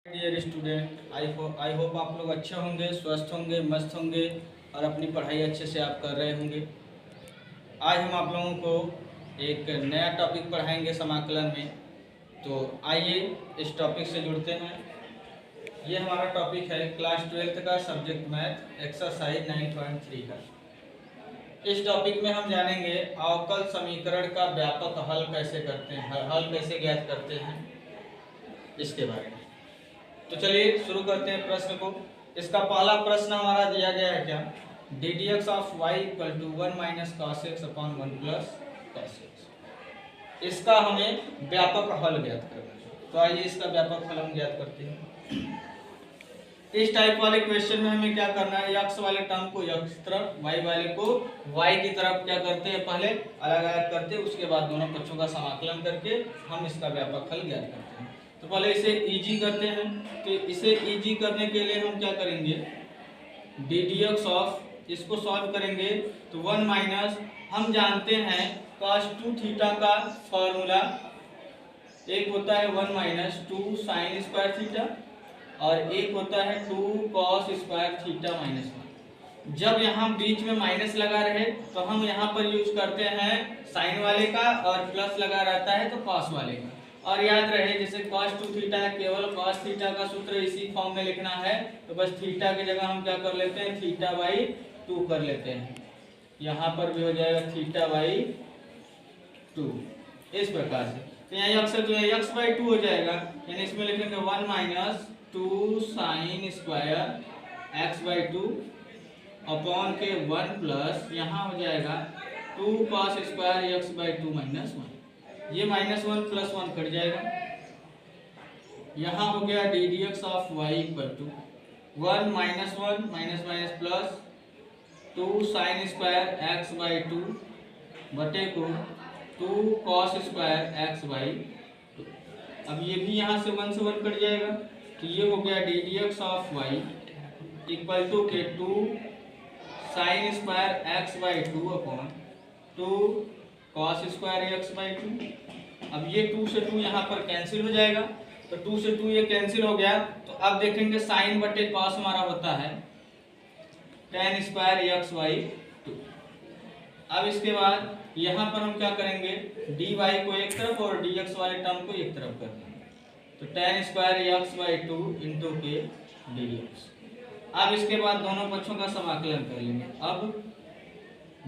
Dear student, I hope आप लोग अच्छे होंगे, स्वस्थ होंगे, मस्त होंगे और अपनी पढ़ाई अच्छे से आप कर रहे होंगे। आज हम आप लोगों को एक नया टॉपिक पढ़ाएंगे समाकलन में। तो आइए इस टॉपिक से जुड़ते हैं। ये हमारा टॉपिक है क्लास 12th का सब्जेक्ट मैथ एक्सरसाइज 9.3 का। इस टॉपिक में हम जानेंगे अवकल समीकरण का व्यापक हल कैसे करते हैं, हल कैसे ज्ञात करते हैं, इसके बारे में। तो चलिए शुरू करते हैं प्रश्न को। इसका पहला प्रश्न हमारा दिया गया है क्या, d d x of y equal to 1 minus cos x upon 1 plus cos x. इसका हमें व्यापक हल ज्ञात करना है। तो आइए इसका व्यापक हल हम ज्ञात करते हैं। इस टाइप वाले क्वेश्चन में हमें क्या करना है, एक्स वाले टर्म को एक्स तरफ, वाई वाले को वाई की तरफ क्या करते हैं, पहले अलग अलग करते हैं, उसके बाद दोनों पक्षों का समाकलन करके हम इसका व्यापक हल ज्ञात करते हैं। तो पहले इसे इजी करते हैं। तो इसे इजी करने के लिए हम क्या करेंगे, डी डी एक्स ऑफ, इसको सॉल्व करेंगे तो 1 माइनस, हम जानते हैं cos 2 थीटा का फॉर्मूला एक होता है 1 माइनस 2 साइन स्क्वायर थीटा और एक होता है 2 कॉस स्क्वायर थीटा माइनस 1। जब यहाँ बीच में माइनस लगा रहे तो हम यहाँ पर यूज करते हैं साइन वाले का और प्लस लगा रहता है तो कॉस वाले का। और याद रहे जैसे cos 2 थीटा है, केवल cos थीटा का सूत्र इसी फॉर्म में लिखना है, तो बस थीटा की जगह हम क्या कर लेते हैं, थीटा बाई 2 कर लेते हैं। यहाँ पर भी हो जाएगा थीटा बाई 2 इस प्रकार से। तो यहाँ अक्सर जो है एक्स बाई 2 हो जाएगा, यानी इसमें लिखेंगे 1 minus 2 sine square x by 2 upon के 1 प्लस यहाँ हो जाएगा 2 cos square x by 2 minus 1। ये माइनस 1 प्लस 1 कट जाएगा। यहाँ हो गया d d x of y equal to 1 minus 1 minus minus plus 2 sine square x by 2 बटे को 2 कॉस स्क्वायर एक्स बाई 2। अब ये भी यहाँ से 1 से 1 कट जाएगा, तो ये हो गया d d x of y equal to के 2 sine square x by 2 upon 2 cos square x by 2। अब ये 2 से 2 यहाँ पर कैंसिल हो जाएगा, तो 2 से 2 ये कैंसिल हो गया। तो अब देखेंगे साइन बटे कॉस हमारा होता है tan स्क्वायर एक्स बाई 2। अब इसके बाद यहाँ पर हम क्या करेंगे, डी वाई को एक तरफ और डी एक्स वाले टर्म को एक तरफ कर देंगे, तो tan square x by 2 into के डी एक्स। अब इसके बाद दोनों पक्षों का समाकलन कर लेंगे। अब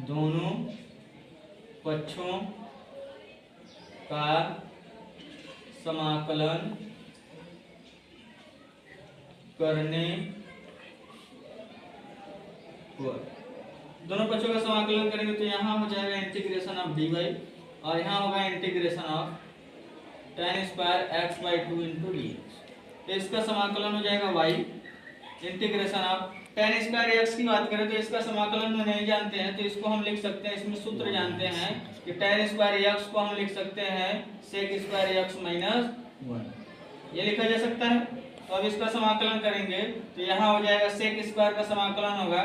दोनों पक्षों का समाकलन करने पर, दोनों पक्षों का समाकलन करेंगे तो यहाँ हो जाएगा इंटीग्रेशन ऑफ डी वाई और यहाँ होगा integration of tan square x by 2 into d x. तो इसका समाकलन हो जाएगा y integration of tan square x की बात करें तो इसका समाकलन में नहीं जानते हैं, तो इसको हम लिख सकते हैं, इसमें सूत्र जानते हैं कि tan स्क्वायर एक्स को हम लिख सकते हैं sec स्क्वायर एक्स माइनस 1, ये लिखा जा सकता है। तो अब इसका समाकलन करेंगे तो यहाँ हो जाएगा sec स्क्वायर का समाकलन होगा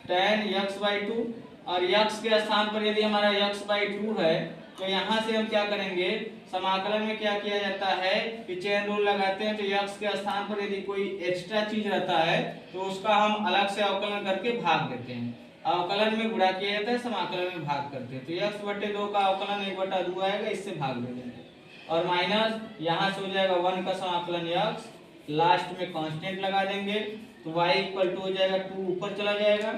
tan x बाई 2 और x के स्थान पर यदि हमारा x बाई 2 है तो यहाँ से हम क्या करेंगे, समाकलन में क्या किया जाता है कि चेन रूल लगाते हैं। तो x के स्थान पर यदि कोई एक्स्ट्रा चीज रहता है तो उसका हम अलग से अवकलन करके भाग देते हैं। अवकलन में गुणा किया जाता है, समाकलन में भाग करते हैं। तो x बटे 2 का अवकलन 1/2 आएगा, इससे भाग दे देंगे और माइनस यहाँ से हो जाएगा 1 का समाकलन x, लास्ट में कांस्टेंट लगा देंगे तो y इक्वल टू हो जाएगा 2 ऊपर चला जाएगा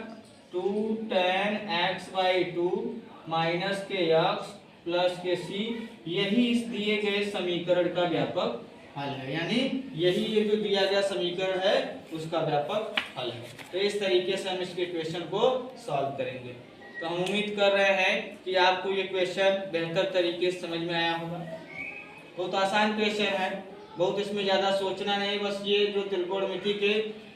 2 tan x बाई 2 माइनस के x प्लस के c। यही इस दिए गए समीकरण का व्यापक हल है, यानी यही ये जो दिया गया समीकरण है उसका व्यापक हल है। तो इस तरीके से हम इसके क्वेश्चन को सॉल्व करेंगे। तो हम उम्मीद कर रहे हैं कि आपको ये क्वेश्चन बेहतर तरीके से समझ में आया होगा। बहुत आसान क्वेश्चन है, बहुत इसमें ज़्यादा सोचना नहीं, बस ये जो त्रिकोणमिति के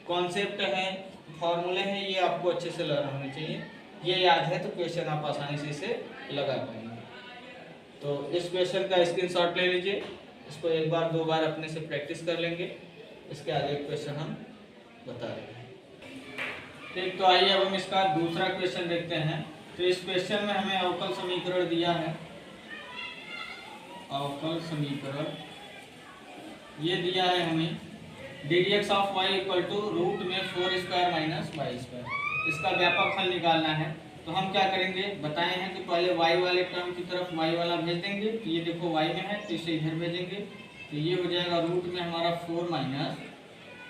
कॉन्सेप्ट हैं, फॉर्मूले हैं, ये आपको अच्छे से लर्न होने चाहिए। ये याद है तो क्वेश्चन आप आसानी से इसे लगा पाएंगे। तो इस क्वेश्चन का स्क्रीनशॉट ले लीजिए, इसको एक बार 2 बार अपने से प्रैक्टिस कर लेंगे, इसके आगे क्वेश्चन हम बता रहे हैं। ठीक, तो आइए अब हम इसका दूसरा क्वेश्चन देखते हैं। तो इस क्वेश्चन में हमें अवकल समीकरण दिया है, अवकल समीकरण ये दिया है हमें d d x of y equal to root में 4 स्क्वायर माइनस वाई स्क्वायर। इसका व्यापक हल निकालना है। तो हम क्या करेंगे, बताए हैं कि पहले y वाले टर्म की तरफ y वाला भेज देंगे। तो ये देखो y में है तो इसे इधर भेजेंगे, तो ये हो जाएगा रूट में हमारा 4 minus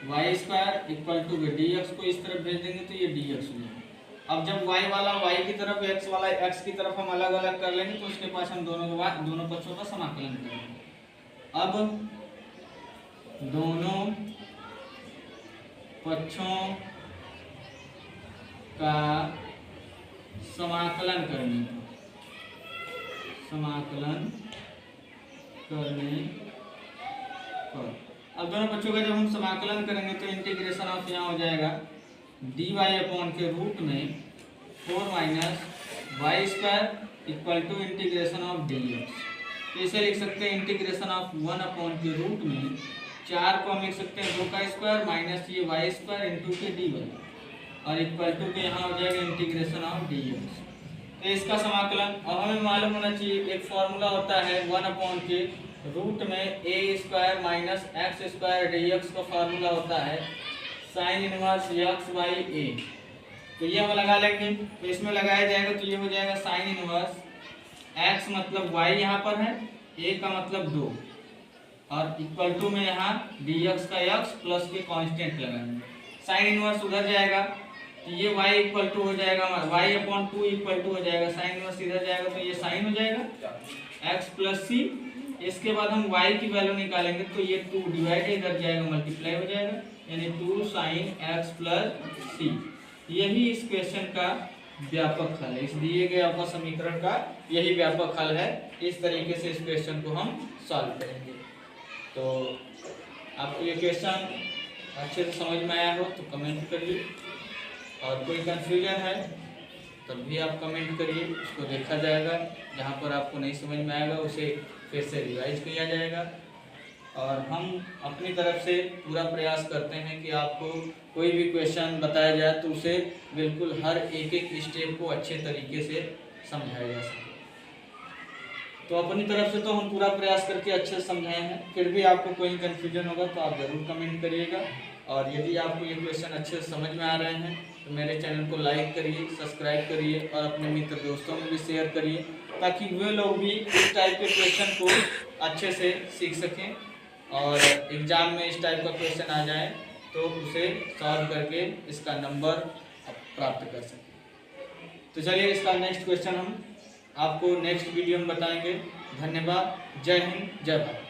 y square equal to d x को इस तरफ भेज देंगे तो ये डी एक्स हो जाएगा। अब जब y वाला y की तरफ, x वाला x की तरफ हम अलग अलग कर लेंगे तो उसके पास हम दोनों पक्षों का समाकलन करेंगे। अब दोनों पक्षों का समाकलन करने पर अब दोनों पक्षों का जब हम समाकलन करेंगे तो इंटीग्रेशन ऑफ यहाँ हो जाएगा डी वाई अपॉन के रूट में 4 minus y square equal to integration of d x. तो इसे लिख सकते हैं इंटीग्रेशन ऑफ 1 अपॉन के रूट में 4 को हम लिख सकते हैं 2 का स्क्वायर माइनस ये वाई स्क्वायर इंटू के डी वाई और इक्वल टू के यहाँ हो जाएगा इंटीग्रेशन ऑफ डी एक्स। तो इसका समाकलन अब हमें मालूम होना चाहिए, एक फॉर्मूला होता है 1 अपॉन के रूट में A square minus X square D X का फार्मूला होता है sine inverse X by A. तो ये हम लगा लेंगे, तो इसमें लगाया जाएगा तो ये हो जाएगा साइन इनवर्स एक्स मतलब वाई यहाँ पर है, ए का मतलब 2 और इक्वल टू में यहाँ डी एक्स का एक्स प्लस के कांस्टेंट लगाएंगे। साइन इनवर्स उधर जाएगा तो ये y इक्वल टू हो जाएगा y अपॉन 2 इक्वल टू हो जाएगा साइन इनवर्स इधर जाएगा तो ये साइन हो जाएगा x प्लस सी। इसके बाद हम y की वैल्यू निकालेंगे तो ये 2 डिवाइड इधर जाएगा मल्टीप्लाई हो जाएगा यानी 2 साइन x प्लस सी। यही इस क्वेश्चन का व्यापक हल है, इस दिए गए आपका समीकरण का यही व्यापक हल है। इस तरीके से इस क्वेश्चन को हम सॉल्व करेंगे। तो आपको ये क्वेश्चन अच्छे से समझ में आया हो तो कमेंट करिए, और कोई कंफ्यूजन है तब भी आप कमेंट करिए, उसको देखा जाएगा। जहाँ पर आपको नहीं समझ में आएगा उसे फिर से रिवाइज किया जाएगा। और हम अपनी तरफ से पूरा प्रयास करते हैं कि आपको कोई भी क्वेश्चन बताया जाए तो उसे बिल्कुल हर एक स्टेप को अच्छे तरीके से समझाया जा सके। तो अपनी तरफ से तो हम पूरा प्रयास करके अच्छे से समझाए हैं, फिर भी आपको कोई कन्फ्यूजन होगा तो आप ज़रूर कमेंट करिएगा। और यदि आपको ये क्वेश्चन अच्छे से समझ में आ रहे हैं तो मेरे चैनल को लाइक करिए, सब्सक्राइब करिए और अपने मित्र दोस्तों में भी शेयर करिए, ताकि वे लोग भी इस टाइप के क्वेश्चन को अच्छे से सीख सकें और एग्ज़ाम में इस टाइप का क्वेश्चन आ जाए तो उसे सॉल्व करके इसका नंबर प्राप्त कर सकें। तो चलिए इसका नेक्स्ट क्वेश्चन हम आपको नेक्स्ट वीडियो में बताएंगे। धन्यवाद। जय हिंद, जय भारत।